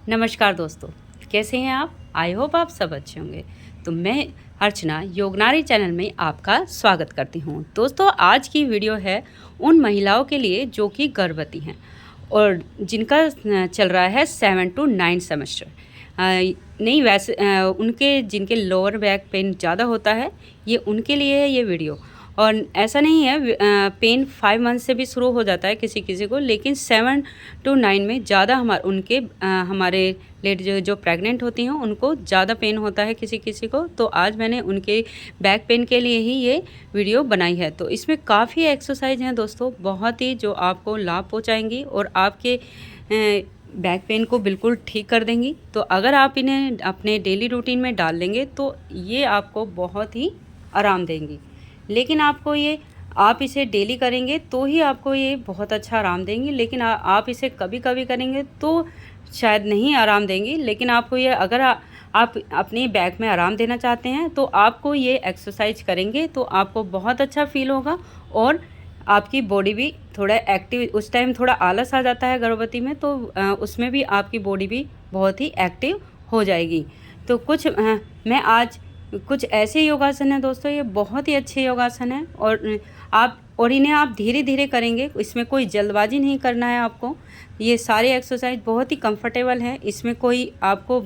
नमस्कार दोस्तों, कैसे हैं आप? आई होप आप सब अच्छे होंगे। तो मैं अर्चना योगनारी चैनल में आपका स्वागत करती हूं। दोस्तों, आज की वीडियो है उन महिलाओं के लिए जो कि गर्भवती हैं और जिनका चल रहा है 7 to 9 सेमेस्टर। नहीं वैसे उनके जिनके लोअर बैक पेन ज़्यादा होता है, ये उनके लिए है ये वीडियो। और ऐसा नहीं है, पेन 5 मंथ से भी शुरू हो जाता है किसी किसी को, लेकिन 7 to 9 में ज़्यादा हमारे लेडी जो प्रेग्नेंट होती हैं उनको ज़्यादा पेन होता है किसी किसी को। तो आज मैंने उनके बैक पेन के लिए ही ये वीडियो बनाई है। तो इसमें काफ़ी एक्सरसाइज हैं दोस्तों, बहुत ही जो आपको लाभ पहुँचाएँगी और आपके बैक पेन को बिल्कुल ठीक कर देंगी। तो अगर आप इन्हें अपने डेली रूटीन में डाल लेंगे तो ये आपको बहुत ही आराम देंगी। लेकिन आप इसे डेली करेंगे तो ही आपको ये बहुत अच्छा आराम देंगी, लेकिन आप इसे कभी कभी करेंगे तो शायद नहीं आराम देंगी। लेकिन आपको ये अगर आप अपने बैक में आराम देना चाहते हैं तो आपको ये एक्सरसाइज करेंगे तो आपको बहुत अच्छा फील होगा और आपकी बॉडी भी थोड़ा एक्टिव। उस टाइम थोड़ा आलस आ जाता है गर्भवती में, तो उसमें भी आपकी बॉडी भी बहुत ही एक्टिव हो जाएगी। तो मैं आज कुछ ऐसे योगासन हैं दोस्तों, ये बहुत ही अच्छे योगासन हैं और इन्हें आप धीरे धीरे करेंगे। इसमें कोई जल्दबाजी नहीं करना है आपको। ये सारे एक्सरसाइज बहुत ही कंफर्टेबल है, इसमें कोई आपको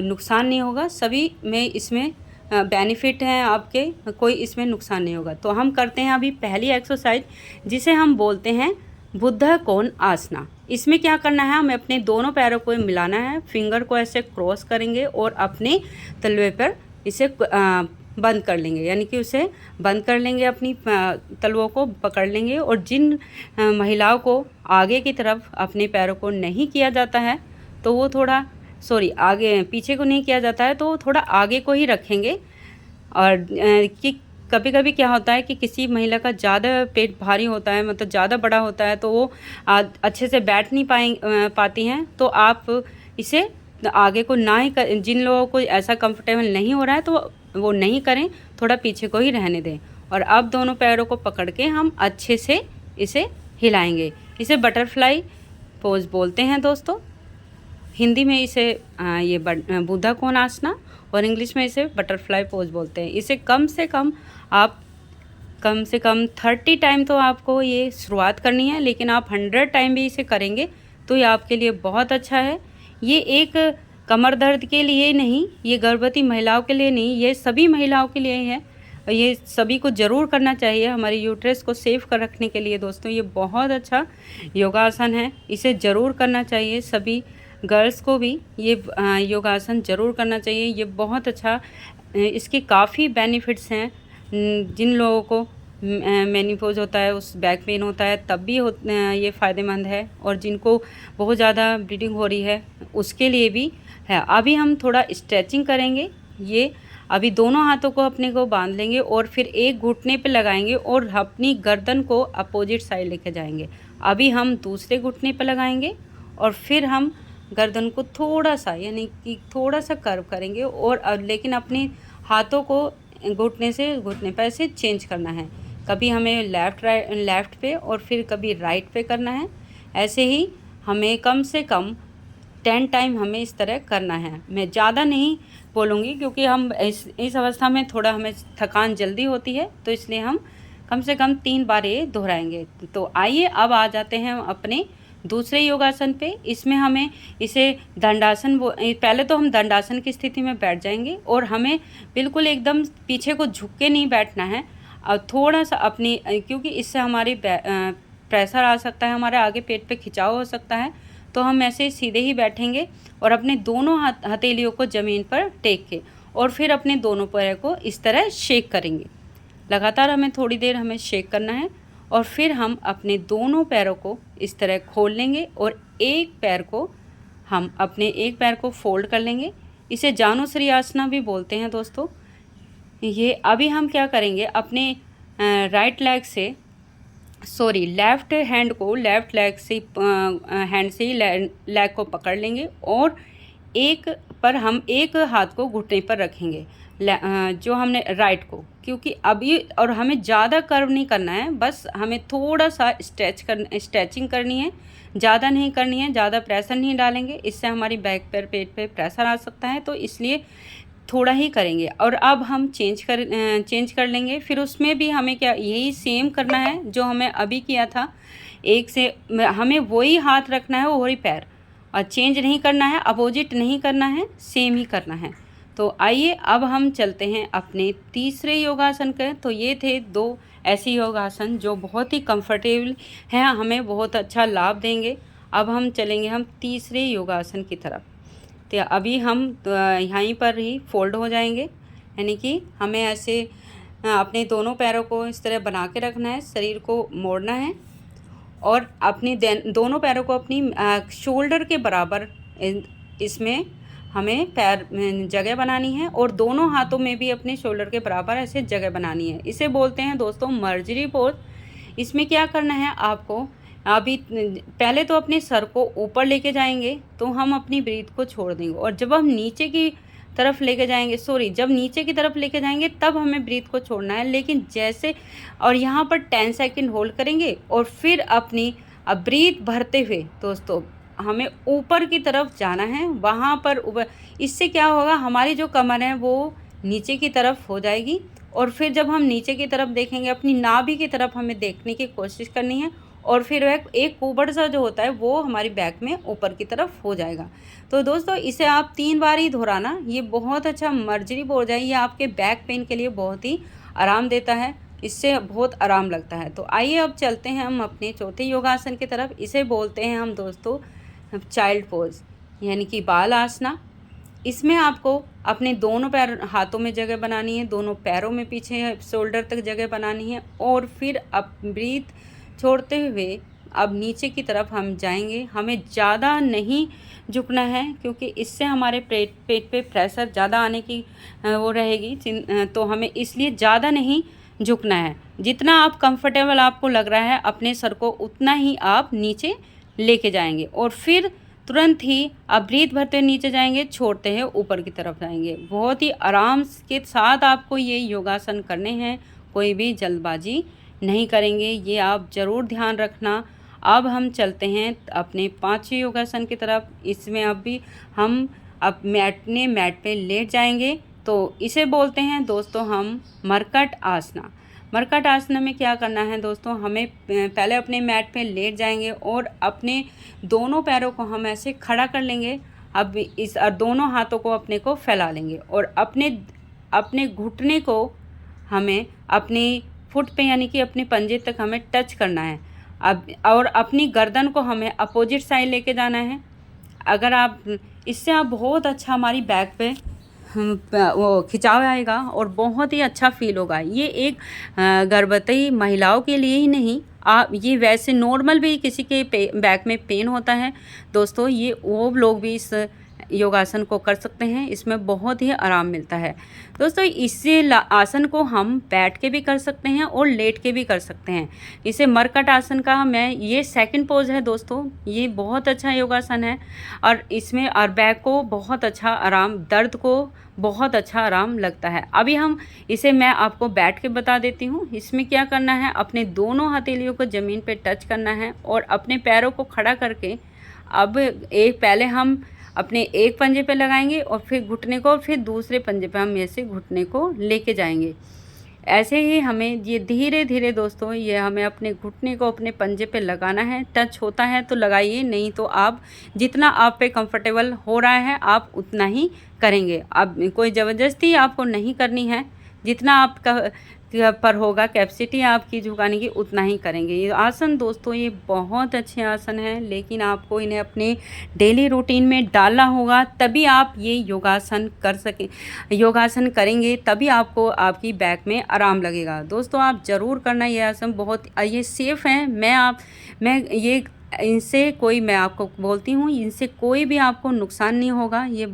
नुकसान नहीं होगा। सभी में इसमें बेनिफिट हैं आपके, कोई इसमें नुकसान नहीं होगा। तो हम करते हैं अभी पहली एक्सरसाइज, जिसे हम बोलते हैं बुद्ध कोण आसना। इसमें क्या करना है, हमें अपने दोनों पैरों को मिलाना है, फिंगर को ऐसे क्रॉस करेंगे और अपने तलवे पर इसे बंद कर लेंगे, यानी कि उसे बंद कर लेंगे, अपनी तलवों को पकड़ लेंगे। और जिन महिलाओं को आगे की तरफ अपने पैरों को नहीं किया जाता है तो वो आगे पीछे को नहीं किया जाता है तो थोड़ा आगे को ही रखेंगे। और कि कभी कभी क्या होता है कि किसी महिला का ज़्यादा पेट भारी होता है, मतलब ज़्यादा बड़ा होता है, तो वो अच्छे से बैठ नहीं पाती हैं। तो आप इसे आगे को ना ही जिन लोगों को ऐसा कंफर्टेबल नहीं हो रहा है तो वो नहीं करें, थोड़ा पीछे को ही रहने दें। और अब दोनों पैरों को पकड़ के हम अच्छे से इसे हिलाएंगे। इसे बटरफ्लाई पोज बोलते हैं दोस्तों। हिंदी में इसे ये बुद्ध कोण आसना और इंग्लिश में इसे बटरफ्लाई पोज बोलते हैं। इसे कम से कम 30 टाइम तो आपको ये शुरुआत करनी है, लेकिन आप 100 टाइम भी इसे करेंगे तो ये आपके लिए बहुत अच्छा है। ये एक कमर दर्द के लिए नहीं, ये गर्भवती महिलाओं के लिए नहीं, ये सभी महिलाओं के लिए है। ये सभी को ज़रूर करना चाहिए हमारी यूट्रस को सेफ कर रखने के लिए। दोस्तों, ये बहुत अच्छा योगासन है, इसे ज़रूर करना चाहिए। सभी गर्ल्स को भी ये योगासन ज़रूर करना चाहिए। ये बहुत अच्छा, इसके काफ़ी बेनिफिट्स हैं। जिन लोगों को मेनोपॉज होता है, उस बैक पेन होता है, तब भी ये फ़ायदेमंद है। और जिनको बहुत ज़्यादा ब्लीडिंग हो रही है उसके लिए भी है। अभी हम थोड़ा स्ट्रेचिंग करेंगे। ये अभी दोनों हाथों को अपने को बांध लेंगे और फिर एक घुटने पे लगाएंगे और अपनी गर्दन को अपोजिट साइड लेके जाएंगे। अभी हम दूसरे घुटने पे लगाएंगे और फिर हम गर्दन को थोड़ा सा, यानी कि थोड़ा सा कर्व करेंगे और लेकिन अपने हाथों को घुटने से घुटने पे ऐसे चेंज करना है। कभी हमें लेफ़्ट पे और फिर कभी राइट पे करना है। ऐसे ही हमें कम से कम 10 टाइम हमें इस तरह करना है। मैं ज़्यादा नहीं बोलूँगी क्योंकि हम इस अवस्था में थोड़ा हमें थकान जल्दी होती है, तो इसलिए हम कम से कम 3 बार ये दोहराएंगे। तो आइए अब आ जाते हैं अपने दूसरे योगासन पे। इसमें हमें इसे दंडासन, पहले तो हम दंडासन की स्थिति में बैठ जाएंगे और हमें बिल्कुल एकदम पीछे को झुक के नहीं बैठना है। और थोड़ा सा क्योंकि इससे हमारी प्रेशर आ सकता है, हमारे आगे पेट पे खिंचाव हो सकता है। तो हम ऐसे सीधे ही बैठेंगे और अपने दोनों हथेलियों को ज़मीन पर टेक के और फिर अपने दोनों पैरों को इस तरह शेक करेंगे। लगातार हमें थोड़ी देर शेक करना है और फिर हम अपने दोनों पैरों को इस तरह खोल लेंगे और एक पैर को फोल्ड कर लेंगे। इसे जानुश्री आसना भी बोलते हैं दोस्तों। ये अभी हम क्या करेंगे, अपने लेफ़्ट हैंड को लेफ़्ट लेग से ही लेग को पकड़ लेंगे और एक हाथ को घुटने पर रखेंगे, जो हमने राइट को, क्योंकि अभी और हमें ज़्यादा कर्व नहीं करना है, बस हमें थोड़ा सा स्ट्रेचिंग करनी है, ज़्यादा नहीं करनी है, ज़्यादा प्रेशर नहीं डालेंगे, इससे हमारी बैक पर पेट पे प्रेशर आ सकता है, तो इसलिए थोड़ा ही करेंगे। और अब हम चेंज कर लेंगे। फिर उसमें भी हमें क्या यही सेम करना है जो हमें अभी किया था, एक से हमें वही हाथ रखना है, वही पैर, और चेंज नहीं करना है, अपोजिट नहीं करना है, सेम ही करना है। तो आइए अब हम चलते हैं अपने तीसरे योगासन के। तो ये थे 2 ऐसे योगासन जो बहुत ही कंफर्टेबल हैं, हमें बहुत अच्छा लाभ देंगे। अब हम चलेंगे तीसरे योगासन की तरफ। तो अभी हम यहीं पर ही फोल्ड हो जाएंगे, यानी कि हमें ऐसे अपने दोनों पैरों को इस तरह बना के रखना है, शरीर को मोड़ना है और अपनी दोनों पैरों को अपनी शोल्डर के बराबर इसमें हमें पैर जगह बनानी है, और दोनों हाथों में भी अपने शोल्डर के बराबर ऐसे जगह बनानी है। इसे बोलते हैं दोस्तों मर्जरी पोज। इसमें क्या करना है आपको, अभी पहले तो अपने सर को ऊपर लेके जाएंगे, तो हम अपनी ब्रीथ को छोड़ देंगे, और जब हम नीचे की तरफ लेके जाएंगे, जब नीचे की तरफ लेके जाएंगे तब हमें ब्रीथ को छोड़ना है। लेकिन जैसे, और यहाँ पर 10 सेकंड होल्ड करेंगे और फिर अपनी ब्रीथ भरते हुए दोस्तों हमें ऊपर की तरफ जाना है, वहाँ पर ऊपर। इससे क्या होगा, हमारी जो कमर है वो नीचे की तरफ हो जाएगी, और फिर जब हम नीचे की तरफ देखेंगे, अपनी नाभि की तरफ हमें देखने की कोशिश करनी है, और फिर एक ऊपर सा जो होता है वो हमारी बैक में ऊपर की तरफ हो जाएगा। तो दोस्तों इसे आप 3 बार ही दोहराना, ये बहुत अच्छा मर्जरी पोज है, ये आपके बैक पेन के लिए बहुत ही आराम देता है, इससे बहुत आराम लगता है। तो आइए अब चलते हैं हम अपने चौथे योगासन की तरफ। इसे बोलते हैं हम दोस्तों चाइल्ड पोज, यानी कि बाल आसना। इसमें आपको अपने दोनों हाथों में जगह बनानी है, दोनों पैरों में पीछे शोल्डर तक जगह बनानी है, और फिर अब ब्रीथ छोड़ते हुए अब नीचे की तरफ हम जाएंगे। हमें ज़्यादा नहीं झुकना है, क्योंकि इससे हमारे पेट पे प्रेशर ज़्यादा आने की वो रहेगी, तो हमें इसलिए ज़्यादा नहीं झुकना है। जितना आप कंफर्टेबल आपको लग रहा है अपने सर को, उतना ही आप नीचे लेके जाएंगे, और फिर तुरंत ही आप ब्रीथ भरते नीचे जाएंगे, छोड़ते हैं ऊपर की तरफ जाएंगे। बहुत ही आराम के साथ आपको ये योगासन करने हैं, कोई भी जल्दबाजी नहीं करेंगे, ये आप ज़रूर ध्यान रखना। अब हम चलते हैं अपने 5वें योगासन की तरफ। इसमें अब भी हम अब मैट पे लेट जाएंगे। तो इसे बोलते हैं दोस्तों हम मरकट आसना। मरकट आसना में क्या करना है दोस्तों, हमें पहले अपने मैट पे लेट जाएंगे और अपने दोनों पैरों को हम ऐसे खड़ा कर लेंगे। अब इस दोनों हाथों को अपने को फैला लेंगे, और अपने घुटने को हमें अपनी फुट पे यानी कि अपने पंजे तक हमें टच करना है। अब और अपनी गर्दन को हमें अपोजिट साइड लेके जाना है। अगर आप इससे आप बहुत अच्छा हमारी बैक पे वो खिंचाव आएगा और बहुत ही अच्छा फील होगा। ये एक गर्भवती महिलाओं के लिए ही नहीं, आप ये वैसे नॉर्मल भी किसी के बैक में पेन होता है दोस्तों, ये वो लोग भी इस योगासन को कर सकते हैं। इसमें बहुत ही आराम मिलता है दोस्तों। इसे आसन को हम बैठ के भी कर सकते हैं और लेट के भी कर सकते हैं। इसे मरकट आसन का ये सेकंड पोज है दोस्तों। ये बहुत अच्छा योगासन है, और इसमें और बैक को बहुत अच्छा आराम, दर्द को बहुत अच्छा आराम लगता है। अभी मैं आपको बैठ के बता देती हूँ। इसमें क्या करना है, अपने दोनों हथेलियों को ज़मीन पे टच करना है और अपने पैरों को खड़ा करके अब पहले हम अपने एक पंजे पे लगाएंगे और फिर घुटने को, और फिर दूसरे पंजे पे हम ऐसे घुटने को लेके जाएंगे। ऐसे ही हमें ये धीरे धीरे दोस्तों, ये हमें अपने घुटने को अपने पंजे पे लगाना है। टच होता है तो लगाइए, नहीं तो आप जितना आप पे कंफर्टेबल हो रहा है आप उतना ही करेंगे। अब कोई ज़बरदस्ती आपको नहीं करनी है, जितना आपका पर होगा कैपेसिटी आपकी झुकाने की, उतना ही करेंगे। ये आसन दोस्तों ये बहुत अच्छे आसन हैं, लेकिन आपको इन्हें अपने डेली रूटीन में डालना होगा, तभी आप ये योगासन योगासन करेंगे, तभी आपको आपकी बैक में आराम लगेगा। दोस्तों आप ज़रूर करना, ये आसन बहुत ये सेफ़ हैं। मैं आपको बोलती हूँ, इनसे कोई भी आपको नुकसान नहीं होगा। ये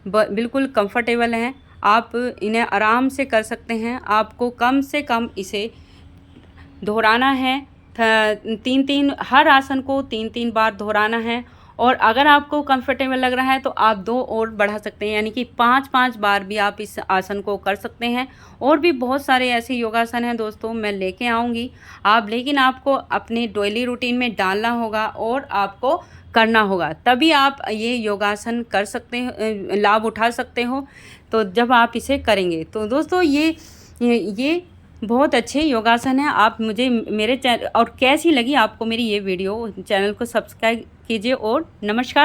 बिल्कुल कंफर्टेबल हैं, आप इन्हें आराम से कर सकते हैं। आपको कम से कम इसे दोहराना है, हर आसन को 3-3 बार दोहराना है, और अगर आपको कंफर्टेबल लग रहा है तो आप 2 और बढ़ा सकते हैं, यानी कि 5-5 बार भी आप इस आसन को कर सकते हैं। और भी बहुत सारे ऐसे योगासन हैं दोस्तों, मैं लेके आऊँगी लेकिन आपको अपने डेली रूटीन में डालना होगा और आपको करना होगा, तभी आप ये योगासन कर सकते हो, लाभ उठा सकते हो। तो जब आप इसे करेंगे तो दोस्तों ये बहुत अच्छे योगासन हैं। आप मुझे मेरे चैनल और कैसी लगी आपको मेरी ये वीडियो, चैनल को सब्सक्राइब कीजिए और नमस्कार।